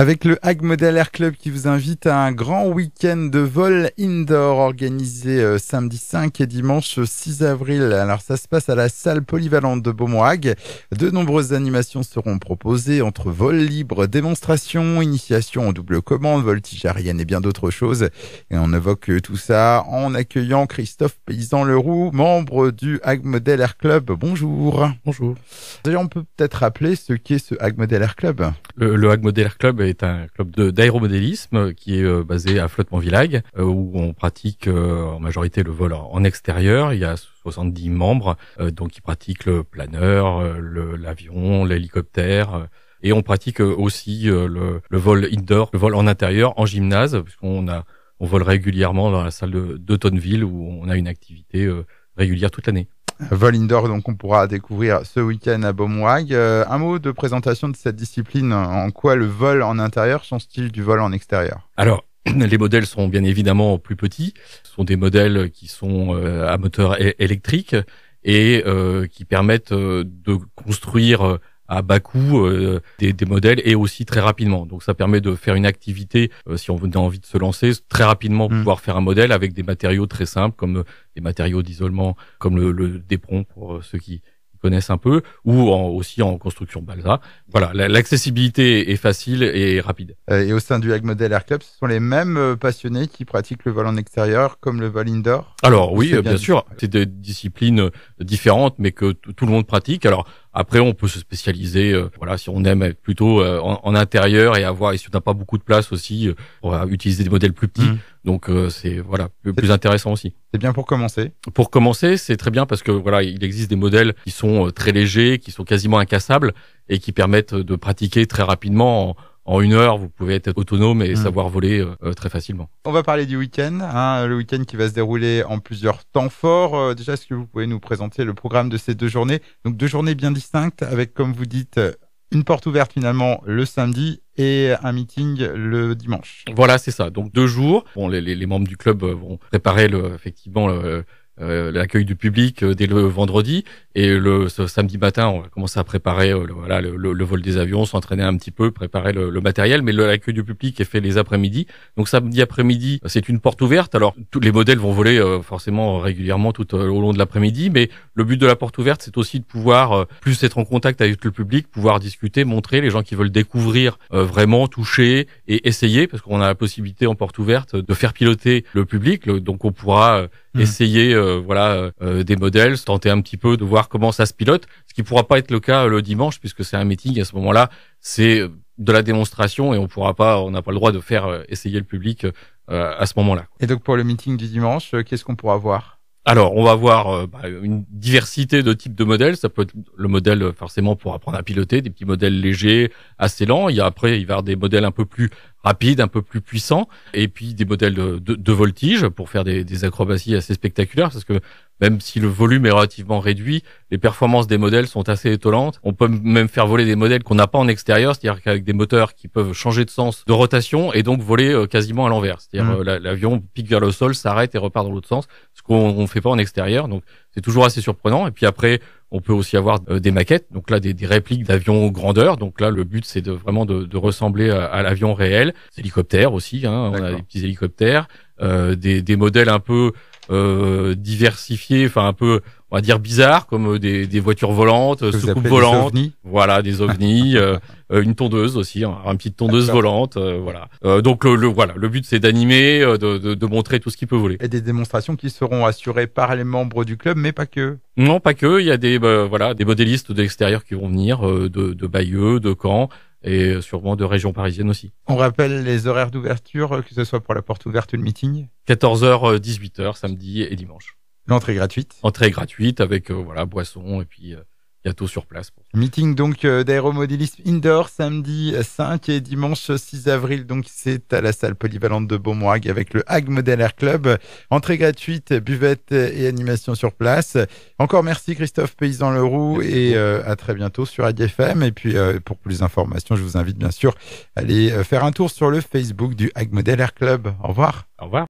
Avec le Hague Model Air Club qui vous invite à un grand week-end de vol indoor organisé samedi 5 et dimanche 6 avril. Alors ça se passe à la salle polyvalente de Beaumont-Hague. De nombreuses animations seront proposées entre vol libre, démonstration, initiation en double commande, voltige aérienne et bien d'autres choses. Et on évoque tout ça en accueillant Christophe Paysan-Leroux, membre du Hague Model Air Club. Bonjour. Bonjour. D'ailleurs, on peut peut-être rappeler ce qu'est ce Hague Model Air Club. Le Hague Model Air Club est un club d'aéromodélisme qui est basé à Flottement-Villague, où on pratique en majorité le vol en extérieur. Il y a 70 membres donc qui pratiquent le planeur, l'avion, l'hélicoptère. Et on pratique aussi le vol indoor, le vol en intérieur, en gymnase, puisqu'on vole régulièrement dans la salle de Tonneville, où on a une activité régulière toute l'année. Vol indoor, donc on pourra découvrir ce week-end à Beaumont-Hague. Un mot de présentation de cette discipline. En quoi le vol en intérieur change-t-il du vol en extérieur? Alors, les modèles sont bien évidemment plus petits. Ce sont des modèles qui sont à moteur électrique et qui permettent de construire à bas coût des modèles et aussi très rapidement. Donc ça permet de faire une activité, si on a envie de se lancer, très rapidement pouvoir faire un modèle avec des matériaux très simples comme des matériaux d'isolement comme le Depron pour ceux qui connaissent un peu, ou aussi en construction balsa. Voilà, l'accessibilité est facile et rapide. Et au sein du Hague Model Air Club, ce sont les mêmes passionnés qui pratiquent le vol en extérieur comme le vol indoor? Alors oui, bien sûr, c'est des disciplines différentes, mais que tout le monde pratique. Alors après, on peut se spécialiser, voilà, si on aime être plutôt en intérieur et si on n'a pas beaucoup de place aussi, on va utiliser des modèles plus petits. Donc c'est voilà plus intéressant aussi. C'est bien pour commencer. Pour commencer, c'est très bien parce que voilà, il existe des modèles qui sont très légers, qui sont quasiment incassables et qui permettent de pratiquer très rapidement. En 1 heure, vous pouvez être autonome et savoir voler très facilement. On va parler du week-end, le week-end qui va se dérouler en plusieurs temps forts. Déjà, est-ce que vous pouvez nous présenter le programme de ces 2 journées? Donc 2 journées bien distinctes avec, comme vous dites, une porte ouverte finalement le samedi et un meeting le dimanche. Voilà, c'est ça. Donc 2 jours. Bon, les membres du club vont préparer effectivement l'accueil du public dès le vendredi, et ce samedi matin on va commencer à préparer le vol des avions, s'entraîner un petit peu, préparer le matériel, mais l'accueil du public est fait les après-midi. Donc samedi après-midi, c'est une porte ouverte. Alors tous les modèles vont voler forcément régulièrement tout au long de l'après-midi, mais le but de la porte ouverte, c'est aussi de pouvoir plus être en contact avec le public, pouvoir discuter, montrer, les gens qui veulent découvrir vraiment, toucher et essayer, parce qu'on a la possibilité en porte ouverte de faire piloter le public. Donc on pourra essayer des modèles, tenter un petit peu de voir comment ça se pilote, ce qui pourra pas être le cas le dimanche puisque c'est un meeting. À ce moment-là, c'est de la démonstration et on n'a pas le droit de faire essayer le public à ce moment-là. Et donc pour le meeting du dimanche, qu'est-ce qu'on pourra voir? Alors, on va voir une diversité de types de modèles. Ça peut être le modèle forcément pour apprendre à piloter, des petits modèles légers, assez lents. Il va y avoir des modèles un peu plus rapides, un peu plus puissants, et puis des modèles de voltige pour faire des acrobaties assez spectaculaires, parce que même si le volume est relativement réduit, les performances des modèles sont assez étonnantes. On peut même faire voler des modèles qu'on n'a pas en extérieur, c'est-à-dire qu'avec des moteurs qui peuvent changer de sens de rotation et donc voler quasiment à l'envers. C'est-à-dire l'avion pique vers le sol, s'arrête et repart dans l'autre sens, ce qu'on fait pas en extérieur. Donc c'est toujours assez surprenant. Et puis après, on peut aussi avoir des maquettes, donc là des répliques d'avions grandeur. Donc là, le but c'est vraiment de ressembler à l'avion réel. Des hélicoptères aussi, on a des petits hélicoptères, des modèles un peu diversifiés, enfin un peu, on va dire bizarres, comme des voitures volantes, soucoupes volantes, voilà, des ovnis, une tondeuse aussi, une petite tondeuse volante, voilà. Donc le but c'est d'animer, de montrer tout ce qui peut voler. Et des démonstrations qui seront assurées par les membres du club, mais pas que. Non, pas que. Il y a des modélistes de l'extérieur qui vont venir, de Bayeux, de Caen, et sûrement de région parisienne aussi. On rappelle les horaires d'ouverture, que ce soit pour la porte ouverte ou le meeting? 14h, 18h, samedi et dimanche. L'entrée gratuite? Entrée gratuite avec boissons et puis gâteau sur place. Meeting donc d'aéromodélisme indoor samedi 5 et dimanche 6 avril. Donc c'est à la salle polyvalente de Beaumont-Hague avec le Hague Model Air Club. Entrée gratuite, buvette et animation sur place. Encore merci Christophe Paysan-Leroux et à très bientôt sur ADFM. Et puis pour plus d'informations, je vous invite bien sûr à aller faire un tour sur le Facebook du Hague Model Air Club. Au revoir. Au revoir.